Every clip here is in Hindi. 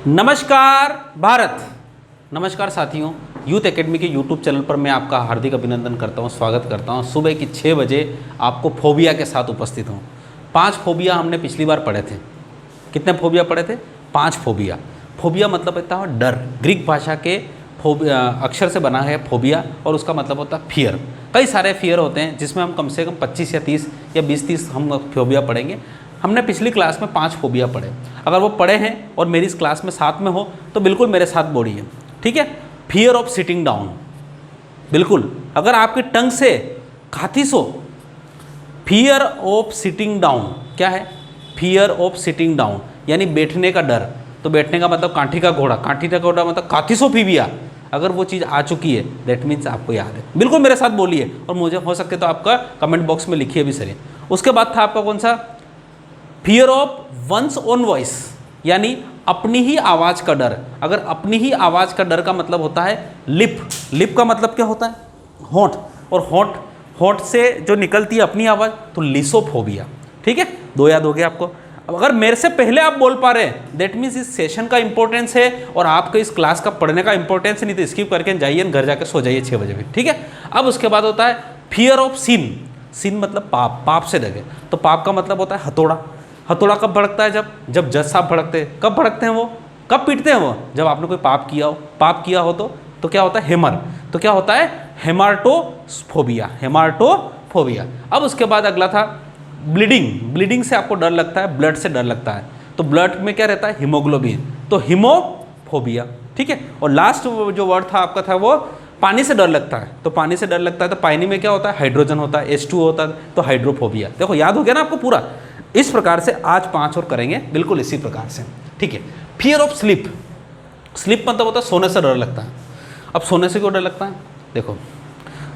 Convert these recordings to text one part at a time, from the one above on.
नमस्कार भारत। नमस्कार साथियों, यूथ एकेडमी के यूट्यूब चैनल पर मैं आपका हार्दिक अभिनंदन करता हूं, स्वागत करता हूं। सुबह की 6 बजे आपको फोबिया के साथ उपस्थित हूं। 5 फोबिया हमने पिछली बार पढ़े थे। कितने फोबिया पढ़े थे? 5 फोबिया। फोबिया मतलब होता है डर। ग्रीक भाषा के अक्षर से बना है फोबिया, और उसका मतलब होता है फियर। कई सारे फियर होते हैं जिसमें हम कम से कम 25 या 30 या 20-30 हम फोबिया पढ़ेंगे। हमने पिछली क्लास में 5 फोबिया पढ़े। अगर वो पढ़े हैं और मेरी इस क्लास में साथ में हो तो बिल्कुल मेरे साथ बोलिए, ठीक है। फियर ऑफ सिटिंग डाउन, बिल्कुल। अगर आपकी टंग से खातिस हो, फियर ऑफ सिटिंग डाउन क्या है? फियर ऑफ सिटिंग डाउन यानी बैठने का डर। तो बैठने का मतलब काठी का घोड़ा, काठी का घोड़ा मतलब खातिसोफोबिया। अगर वो चीज़ आ चुकी है दैट मीन्स आपको याद है। बिल्कुल मेरे साथ बोलिए, और मुझे हो सके तो आपका कमेंट बॉक्स में लिखिए भी सर। उसके बाद था आपका कौन सा? Fear of one's own voice यानी अपनी ही आवाज़ का डर। अगर अपनी ही आवाज़ का डर का मतलब होता है लिप। लिप का मतलब क्या होता है? होंठ। और होंठ से जो निकलती है अपनी आवाज़, तो लिसोफोबिया। ठीक है, 2 याद हो गए आपको। अब अगर मेरे से पहले आप बोल पा रहे हैं दैट मीन्स इस सेशन का इंपॉर्टेंस है और आपके इस क्लास का पढ़ने का इंपॉर्टेंस है। नहीं तो स्किप करके जाइए, घर जाकर सो जाइए 6 बजे भी, ठीक है। अब उसके बाद होता है फियर ऑफ सिन। सिन मतलब पाप, पाप से डरे। तो पाप का मतलब होता है हथौड़ा। हथौड़ा कब भड़कता है? जब जज साहब भड़कते हैं। कब भड़कते हैं वो? कब पीटते हैं वो? जब आपने कोई पाप किया हो। पाप किया हो तो क्या होता है? हेमर। तो क्या होता है? हेमार्टोफोबिया। हेमार्टोफोबिया। अब उसके बाद अगला था ब्लीडिंग। ब्लीडिंग से आपको डर लगता है, ब्लड से डर लगता है। तो ब्लड में क्या रहता है? हीमोग्लोबिन। तो हीमोफोबिया, ठीक है। और लास्ट जो वर्ड था आपका था वो पानी से डर लगता है। तो पानी से डर लगता है तो पानी में क्या होता है? हाइड्रोजन होता है, H2 होता है, तो हाइड्रोफोबिया। देखो याद हो गया ना आपको पूरा। इस प्रकार से आज 5 और करेंगे, बिल्कुल इसी प्रकार से, ठीक है। Fear of sleep. स्लीप मतलब होता है सोने से डर लगता है। अब सोने से क्यों डर लगता है? देखो,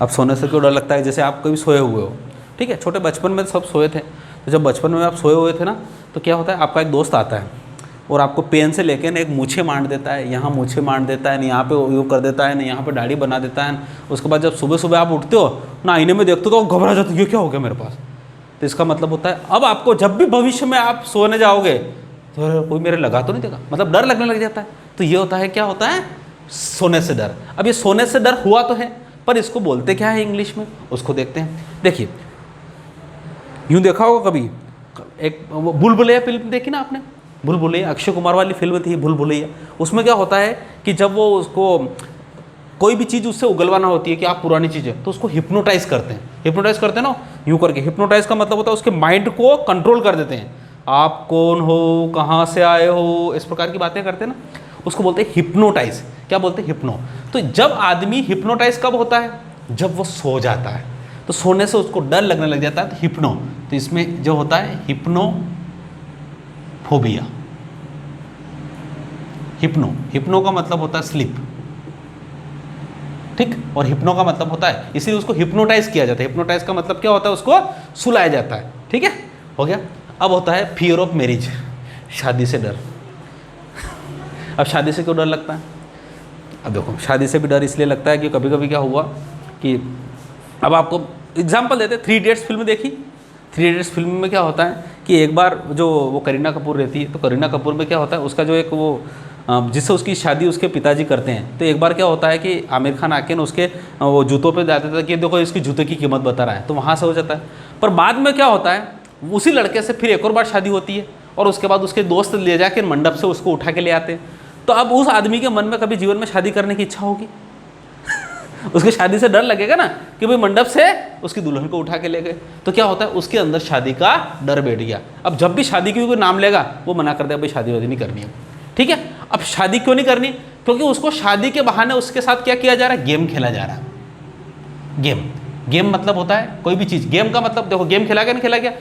अब सोने से क्यों डर लगता है? जैसे आप कभी सोए हुए हो, ठीक है। छोटे बचपन में सब सोए थे, तो जब बचपन में आप सोए हुए थे ना, तो क्या होता है? आपका एक दोस्त आता है और आपको पेन से लेके ना एक मूछे मार देता है, यहाँ मूछे मार देता है, नहीं यहाँ पे यूँ कर देता है, नहीं यहाँ पे दाढ़ी बना देता है। उसके बाद जब सुबह सुबह आप उठते हो ना, आईने में देखते हो तो घबरा जाते हो, ये क्या हो गया मेरे पास। तो इसका मतलब होता है अब आपको जब भी भविष्य में आप सोने जाओगे तो कोई मेरे लगा तो नहीं देगा, मतलब डर लगने लग जाता है। तो ये होता है, क्या होता है? सोने से डर। अब ये सोने से डर हुआ तो है, पर इसको बोलते क्या है इंग्लिश में, उसको देखते हैं। देखिए, यूँ देखा होगा कभी, एक भूल भुलैया फिल्म देखी ना आपने? भूल भुलैया, अक्षय कुमार वाली फिल्म थी भूल भुलैया। उसमें क्या होता है कि जब वो उसको कोई भी चीज़ उससे उगलवाना होती है कि आप पुरानी चीज़ें, तो उसको हिप्नोटाइज करते हैं। हिप्नोटाइज करते हैं ना, यूँ करके। हिप्नोटाइज का मतलब होता है उसके माइंड को कंट्रोल कर देते हैं। आप कौन हो, कहाँ से आए हो, इस प्रकार की बातें करते हैं ना, उसको बोलते हैं हिप्नोटाइज। क्या बोलते हैं? हिप्नो। तो जब आदमी हिप्नोटाइज कब होता है? जब वो सो जाता है। तो सोने से उसको डर लगने लग जाता है, तो हिप्नो। तो इसमें जो होता है हिप्नोफोबिया। हिप्नो का मतलब होता है स्लीप, ठीक। और हिप्नो का मतलब होता है, इसीलिए उसको हिप्नोटाइज किया जाता है। हिप्नोटाइज का मतलब क्या होता है? उसको सुलाया जाता है, ठीक है। हो गया। अब होता है फियर ऑफ मैरिज, शादी से डर। अब शादी से क्यों डर लगता है? अब देखो, शादी से भी डर इसलिए लगता है कि कभी कभी क्या हुआ कि, अब आपको एग्जाम्पल देते, 3 इडियट्स फिल्म देखी। 3 इडियट्स फिल्म में क्या होता है कि एक बार जो वो करीना कपूर रहती है, तो करीना कपूर में क्या होता है, उसका जो एक वो जिससे उसकी शादी उसके पिताजी करते हैं, तो एक बार क्या होता है कि आमिर खान आके ना उसके वो जूतों पे जाते थे कि देखो इसकी जूते की कीमत बता रहा है, तो वहाँ से हो जाता है। पर बाद में क्या होता है, उसी लड़के से फिर एक और बार शादी होती है, और उसके बाद उसके दोस्त ले जाके मंडप से उसको उठा के ले आते हैं। तो अब उस आदमी के मन में कभी जीवन में शादी करने की इच्छा होगी? उसके शादी से डर लगेगा ना कि भाई मंडप से उसकी दुल्हन को उठा के ले गए। तो क्या होता है, उसके अंदर शादी का डर बैठ गया। अब जब भी शादी की कोई नाम लेगा वो मना कर देगा, भाई शादी वादी नहीं करनी है, ठीक है। अब शादी क्यों नहीं करनी? क्योंकि उसको शादी के बहाने उसके साथ क्या किया जा रहा है? गेम खेला जा रहा है। गेम मतलब होता है कोई भी चीज़। गेम का मतलब देखो, गेम खेला गया नहीं खेला गया।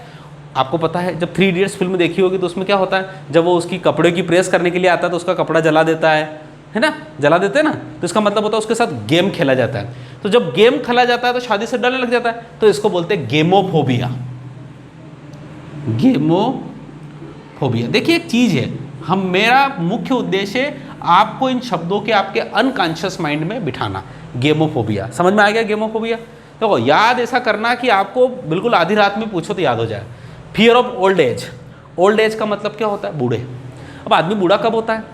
आपको पता है, जब 3 इडियट्स फिल्म देखी होगी तो उसमें क्या होता है, जब वो उसकी कपड़े की प्रेस करने के लिए आता है तो उसका कपड़ा जला देता है ना, जला देते हैं ना। तो इसका मतलब होता है उसके साथ गेम खेला जाता है। तो जब गेम खेला जाता है तो शादी से डरने लग जाता है, तो इसको बोलते हैं गेमोफोबिया। गेमोफोबिया। देखिए एक चीज़ है, मेरा मुख्य उद्देश्य आपको इन शब्दों के आपके अनकॉन्शियस माइंड में बिठाना। गेमोफोबिया समझ में आ गया? गेमोफोबिया देखो, याद ऐसा करना कि आपको बिल्कुल आधी रात में पूछो तो याद हो जाए। Fear of old age. Old age का मतलब क्या होता है? बूढ़े। अब आदमी बूढ़ा कब होता है?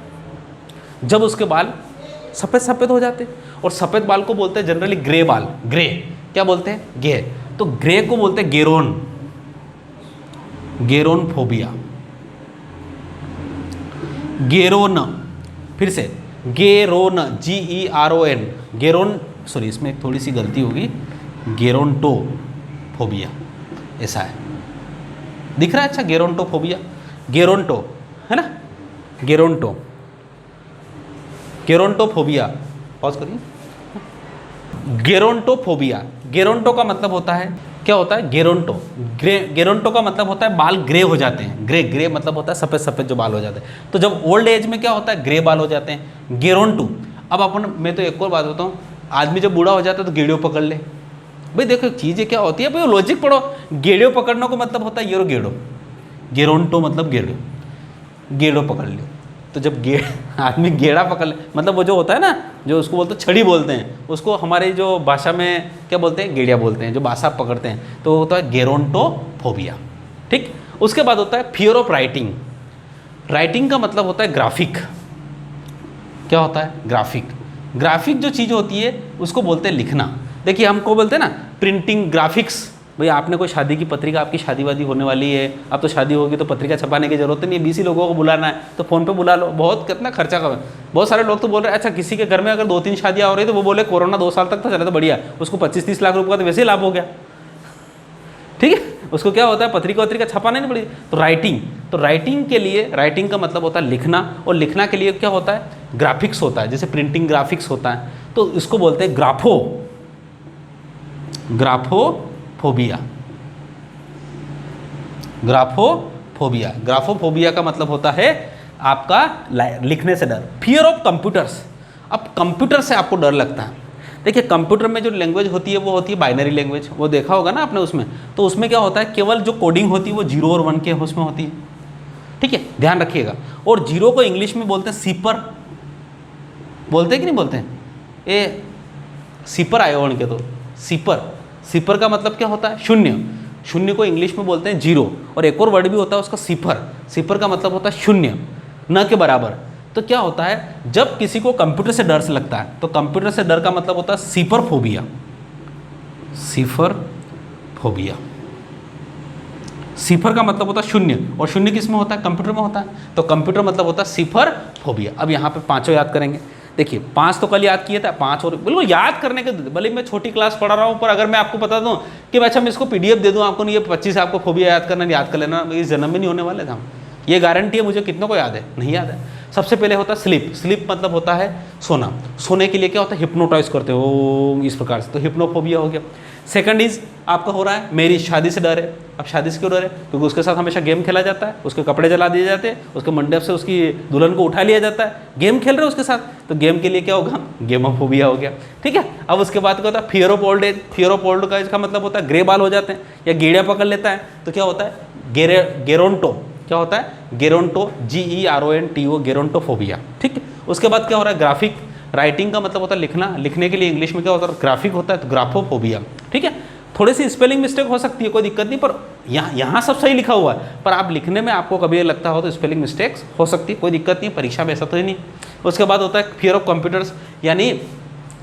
जब उसके बाल सफ़ेद सफ़ेद हो जाते हैं। और सफ़ेद बाल को बोलते हैं जनरली ग्रे बाल, ग्रे क्या बोलते हैं, गे, तो ग्रे को बोलते हैं गेरोन, गेरोन फोबिया, गेरोन, फिर से गेरोन, GERON, गेरोन, सॉरी इसमें एक थोड़ी सी गलती होगी, गेरोंटो फोबिया ऐसा है, दिख रहा है अच्छा, गेरोंटो फोबिया, गेरोंटो है ना, गेरोंटो, गेरोंटो फोबिया, पॉज करिए, गेरोंटो फोबिया, गेरोंटो का मतलब होता है, क्या होता है गेरोंटो, गेरोंटो का मतलब होता है बाल ग्रे हो जाते हैं, ग्रे, ग्रे मतलब होता है सफ़ेद सफ़ेद जो बाल हो जाते हैं, तो जब ओल्ड एज में क्या होता है ग्रे बाल हो जाते हैं, गेरोंटो। अब अपन, मैं तो एक और बात बताऊँ, आदमी जब बूढ़ा हो जाता है तो गेड़ियों पकड़ ले, भाई देखो चीज़ें क्या होती है, भाई लॉजिक पढ़ो, गेड़ियों पकड़ने को मतलब होता है येरो गेड़ो, गेरोंटो मतलब गेड़ो, गेड़ो पकड़ लो, तो जब आदमी गेड़ा पकड़ ले, मतलब वो जो होता है ना, जो उसको बोलते हैं छड़ी बोलते हैं, उसको हमारे जो भाषा में क्या बोलते हैं, गेड़िया बोलते हैं, जो भाषा पकड़ते हैं, तो होता है गेरोंटोफोबिया। ठीक, उसके बाद होता है फियर ऑफ राइटिंग, राइटिंग का मतलब होता है ग्राफिक, क्या होता है ग्राफिक, ग्राफिक जो चीज़ होती है उसको बोलते हैं लिखना। देखिए हमको बोलते हैं ना प्रिंटिंग, ग्राफिक्स, भाई आपने कोई शादी की पत्रिका, आपकी शादी वादी होने वाली है, अब तो शादी होगी तो पत्रिका छपाने की जरूरत नहीं है, 20 लोगों को बुलाना है तो फ़ोन पे बुला लो, बहुत कितना खर्चा का। बहुत सारे लोग तो बोल रहे हैं, अच्छा किसी के घर में अगर 2-3 शादियाँ हो रही तो वो बोले कोरोना 2 साल तक तो चला तो बढ़िया, उसको 25-30 लाख रुपये का तो वैसे ही लाभ हो गया, ठीक है, उसको क्या होता है पत्रिका वत्रिका छपाना नहीं पड़ी। तो राइटिंग, तो राइटिंग के लिए, राइटिंग का मतलब होता है लिखना, और लिखना के लिए क्या होता है ग्राफिक्स होता है, जैसे प्रिंटिंग ग्राफिक्स होता है, तो इसको बोलते हैं ग्राफोफोबिया, ग्राफोफोबिया, ग्राफोफोबिया का मतलब होता है आपका लिखने से डर। फियर ऑफ कंप्यूटर्स, अब कंप्यूटर से आपको डर लगता है। देखिए कंप्यूटर में जो लैंग्वेज होती है वो होती है बाइनरी लैंग्वेज, वो देखा होगा ना आपने उसमें, तो उसमें क्या होता है केवल जो कोडिंग होती है वो 0 और 1 के उसमें होती है, ठीक है, ध्यान रखिएगा। और 0 को इंग्लिश में बोलते हैं सीपर, बोलते हैं कि नहीं बोलते हैं, ए सीपर आए उनके, तो सीपर, सीपर का मतलब क्या होता है शून्य, शून्य को इंग्लिश में बोलते हैं 0, और एक और वर्ड भी होता है उसका सीपर, सीपर का मतलब होता है शून्य, न के बराबर। तो क्या होता है जब किसी को कंप्यूटर से डर से लगता है, तो कंप्यूटर से डर का मतलब होता है सीपर फोबिया, सीफर फोबिया, सीफर का मतलब होता है शून्य, और शून्य किस में होता है कंप्यूटर में होता है, तो कंप्यूटर मतलब होता है सीफर फोबिया। अब यहाँ पे 5 याद करेंगे, देखिए 5 तो कल याद किए थे, 5 और बिल्कुल याद करने के, भले मैं छोटी क्लास पढ़ा रहा हूँ, पर अगर मैं आपको बता दूँ कि अच्छा मैं इसको PDF दे दूँ आपको, नहीं ये 25 आपको फोबिया याद करना, याद कर लेना, इस जन्म में नहीं होने वाले थे हम, ये गारंटी है, मुझे कितनों को याद है, नहीं याद है। सबसे पहले होता है स्लीप, स्लीप मतलब होता है सोना, सोने के लिए क्या होता है हिप्नोटाइज करते हो इस प्रकार से, तो हिप्नोफोबिया हो गया। सेकंड इज आपका हो रहा है मैरिज, शादी से डर है। अब शादी से क्यों डर है, क्योंकि उसके साथ हमेशा गेम खेला जाता है, उसके कपड़े जला दिए जाते हैं, उसके मंडप से उसकी दुल्हन को उठा लिया जाता है, गेम खेल रहे हो उसके साथ, तो गेम के लिए क्या होगा गेमोफोबिया हो गया, ठीक है। अब उसके बाद क्या होता है fear of old age, fear of old age का मतलब होता है ग्रे बाल हो जाते हैं या गेड़िया पकड़ लेता है, तो क्या होता है गेरोंटो, क्या होता है गेरोंटो, GERONTO, गेरोंटोफोबिया, ठीक है। उसके बाद क्या हो रहा है ग्राफिक, राइटिंग का मतलब होता है लिखना, लिखने के लिए इंग्लिश में क्या होता है ग्राफिक होता है, तो ग्राफोफोबिया, ठीक है। थोड़ी सी स्पेलिंग मिस्टेक हो सकती है, कोई दिक्कत नहीं, पर यहाँ सब सही लिखा हुआ है, पर आप लिखने में आपको कभी लगता हो तो स्पेलिंग मिस्टेक्स हो सकती है, कोई दिक्कत नहीं, परीक्षा में ऐसा तो ही नहीं। उसके बाद होता है फियर ऑफ कंप्यूटर्स, यानी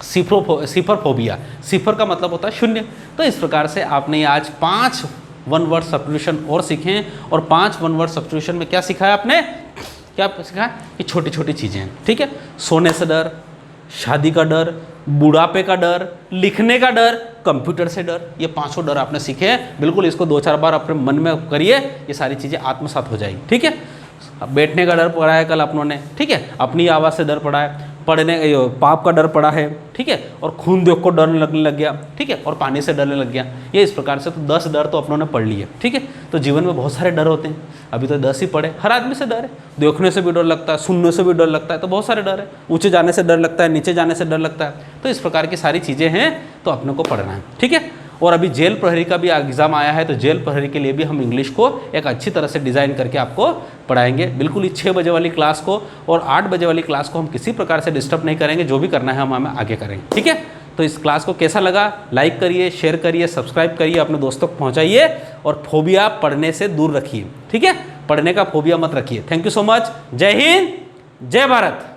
सीफर फोबिया, सीफर का मतलब होता है शून्य। तो इस प्रकार से आपने आज 5 वन वर्ड सब्स्टिट्यूशन और सीखे हैं, और 5 वन वर्ड सब्स्टिट्यूशन में क्या सिखाया आपने, क्या सिखाया कि छोटी छोटी चीज़ें हैं, ठीक है। सोने से डर, शादी का डर, बुढ़ापे का डर, लिखने का डर, कंप्यूटर से डर, ये 5 डर आपने सीखे हैं। बिल्कुल इसको 2-4 बार अपने मन में करिए, ये सारी चीज़ें आत्मसात हो जाएगी, ठीक है। अब बैठने का डर पढ़ा है कल अपनों ने, ठीक है, अपनी आवाज़ से डर पढ़ा है, पढ़ने पाप का डर पड़ा है, ठीक है, और खून देख को डर लगने लग गया, ठीक है, और पानी से डरने लग गया, ये इस प्रकार से तो 10 डर तो अपनों ने पढ़ लिए, ठीक है। तो जीवन में बहुत सारे डर होते हैं, अभी तो 10 ही पढ़े, हर आदमी से डर है, देखने से भी डर लगता है, सुनने से भी डर लगता है, तो बहुत सारे डर है, ऊँचे जाने से डर लगता है, नीचे जाने से डर लगता है, तो इस प्रकार की सारी चीज़ें हैं, तो अपने को पढ़ना है, ठीक है। और अभी जेल प्रहरी का भी एग्ज़ाम आया है, तो जेल प्रहरी के लिए भी हम इंग्लिश को एक अच्छी तरह से डिज़ाइन करके आपको पढ़ाएंगे, बिल्कुल ही 6 बजे वाली क्लास को और 8 बजे वाली क्लास को हम किसी प्रकार से डिस्टर्ब नहीं करेंगे, जो भी करना है हम हमें आगे करेंगे, ठीक है। तो इस क्लास को कैसा लगा, लाइक करिए, शेयर करिए, सब्सक्राइब करिए, अपने दोस्तों को पहुँचाइए, और फोबिया पढ़ने से दूर रखिए, ठीक है, पढ़ने का फोबिया मत रखिए। थैंक यू सो मच, जय हिंद, जय भारत।